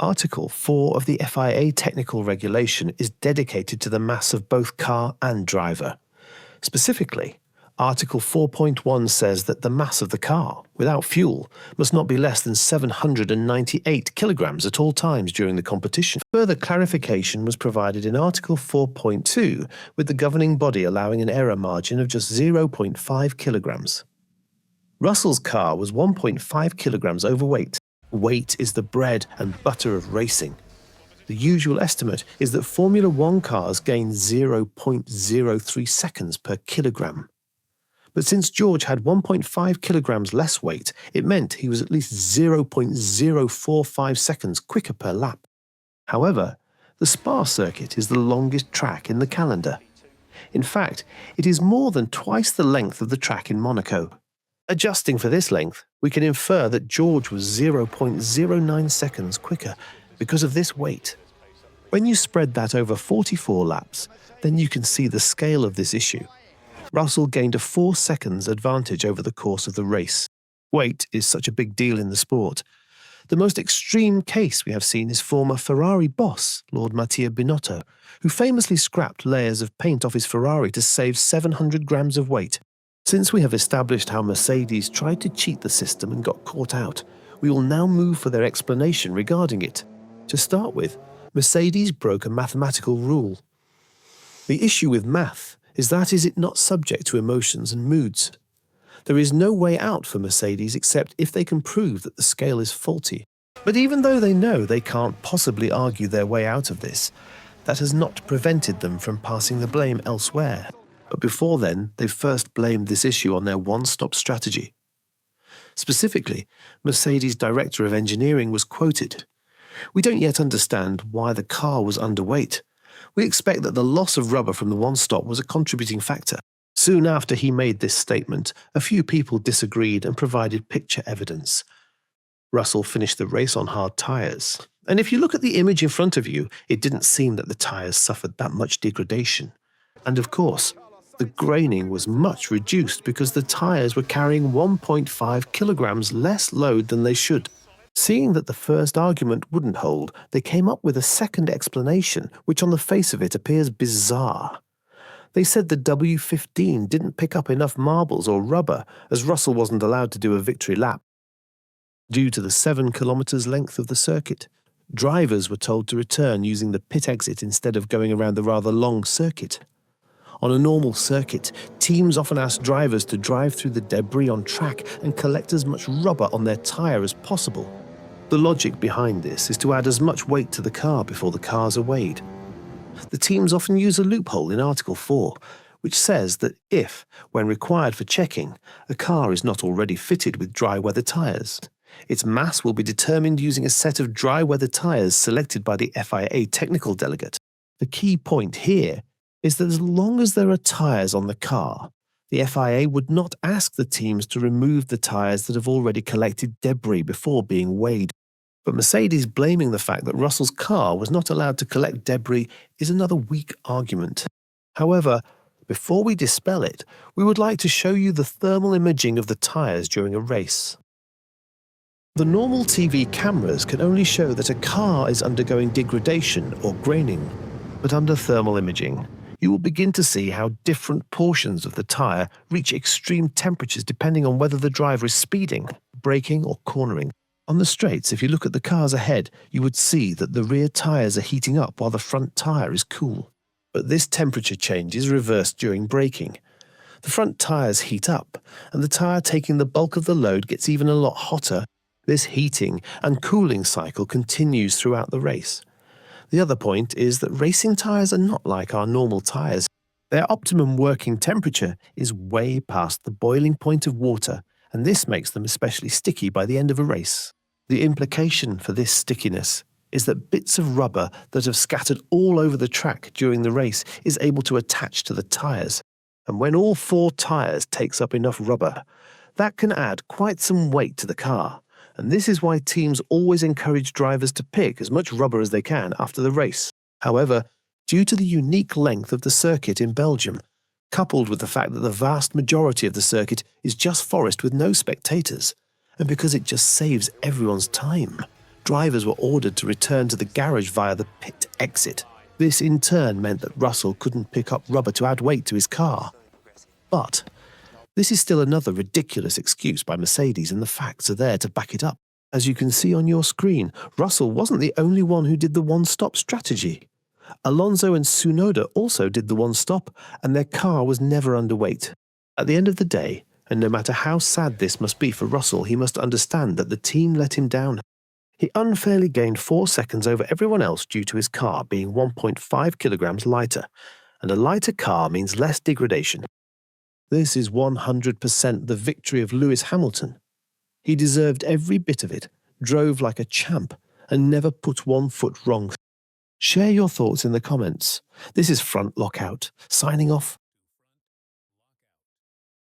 Article 4 of the FIA Technical Regulation is dedicated to the mass of both car and driver. Specifically, Article 4.1 says that the mass of the car, without fuel, must not be less than 798 kilograms at all times during the competition. Further clarification was provided in Article 4.2, with the governing body allowing an error margin of just 0.5 kilograms. Russell's car was 1.5 kilograms overweight. Weight is the bread and butter of racing. The usual estimate is that Formula One cars gain 0.03 seconds per kilogram. But since George had 1.5 kilograms less weight, it meant he was at least 0.045 seconds quicker per lap. However, the Spa circuit is the longest track in the calendar. In fact, it is more than twice the length of the track in Monaco. Adjusting for this length, we can infer that George was 0.09 seconds quicker because of this weight. When you spread that over 44 laps, then you can see the scale of this issue. Russell gained a 4 seconds advantage over the course of the race. Weight is such a big deal in the sport. The most extreme case we have seen is former Ferrari boss, Lord Mattia Binotto, who famously scrapped layers of paint off his Ferrari to save 700 grams of weight. Since we have established how Mercedes tried to cheat the system and got caught out, we will now move for their explanation regarding it. To start with, Mercedes broke a mathematical rule. The issue with math is it not subject to emotions and moods. There is no way out for Mercedes except if they can prove that the scale is faulty. But even though they know they can't possibly argue their way out of this, that has not prevented them from passing the blame elsewhere. But before then, they first blamed this issue on their one-stop strategy. Specifically, Mercedes' Director of Engineering was quoted, "We don't yet understand why the car was underweight. We expect that the loss of rubber from the one-stop was a contributing factor." Soon after he made this statement, a few people disagreed and provided picture evidence. Russell finished the race on hard tyres, and if you look at the image in front of you, it didn't seem that the tyres suffered that much degradation. And of course, the graining was much reduced because the tyres were carrying 1.5 kilograms less load than they should. Seeing that the first argument wouldn't hold, they came up with a second explanation, which on the face of it appears bizarre. They said the W15 didn't pick up enough marbles or rubber, as Russell wasn't allowed to do a victory lap. Due to the 7 kilometers length of the circuit, drivers were told to return using the pit exit instead of going around the rather long circuit. On a normal circuit, teams often ask drivers to drive through the debris on track and collect as much rubber on their tyre as possible. The logic behind this is to add as much weight to the car before the cars are weighed. The teams often use a loophole in Article 4, which says that if, when required for checking, a car is not already fitted with dry weather tyres, its mass will be determined using a set of dry weather tyres selected by the FIA technical delegate. The key point here is that as long as there are tyres on the car, the FIA would not ask the teams to remove the tyres that have already collected debris before being weighed. But Mercedes blaming the fact that Russell's car was not allowed to collect debris is another weak argument. However, before we dispel it, we would like to show you the thermal imaging of the tyres during a race. The normal TV cameras can only show that a car is undergoing degradation or graining, but under thermal imaging, you will begin to see how different portions of the tyre reach extreme temperatures depending on whether the driver is speeding, braking or cornering. On the straights, if you look at the cars ahead, you would see that the rear tyres are heating up while the front tyre is cool. But this temperature change is reversed during braking. The front tyres heat up, and the tyre taking the bulk of the load gets even a lot hotter. This heating and cooling cycle continues throughout the race. The other point is that racing tyres are not like our normal tyres. Their optimum working temperature is way past the boiling point of water, and this makes them especially sticky by the end of a race. The implication for this stickiness is that bits of rubber that have scattered all over the track during the race is able to attach to the tyres. And when all 4 tyres takes up enough rubber, that can add quite some weight to the car. And this is why teams always encourage drivers to pick as much rubber as they can after the race. However, due to the unique length of the circuit in Belgium, coupled with the fact that the vast majority of the circuit is just forest with no spectators, and because it just saves everyone's time, Drivers were ordered to return to the garage via the pit exit. This in turn meant that Russell couldn't pick up rubber to add weight to his car. But this is still another ridiculous excuse by Mercedes, and the facts are there to back it up. As you can see on your screen, Russell wasn't the only one who did the one-stop strategy. Alonso and Tsunoda also did the one-stop, and their car was never underweight. At the end of the day, and no matter how sad this must be for Russell, he must understand that the team let him down. He unfairly gained 4 seconds over everyone else due to his car being 1.5 kilograms lighter, and a lighter car means less degradation. This is 100% the victory of Lewis Hamilton. He deserved every bit of it, drove like a champ, and never put one foot wrong. Share your thoughts in the comments. This is Front Lockout, signing off.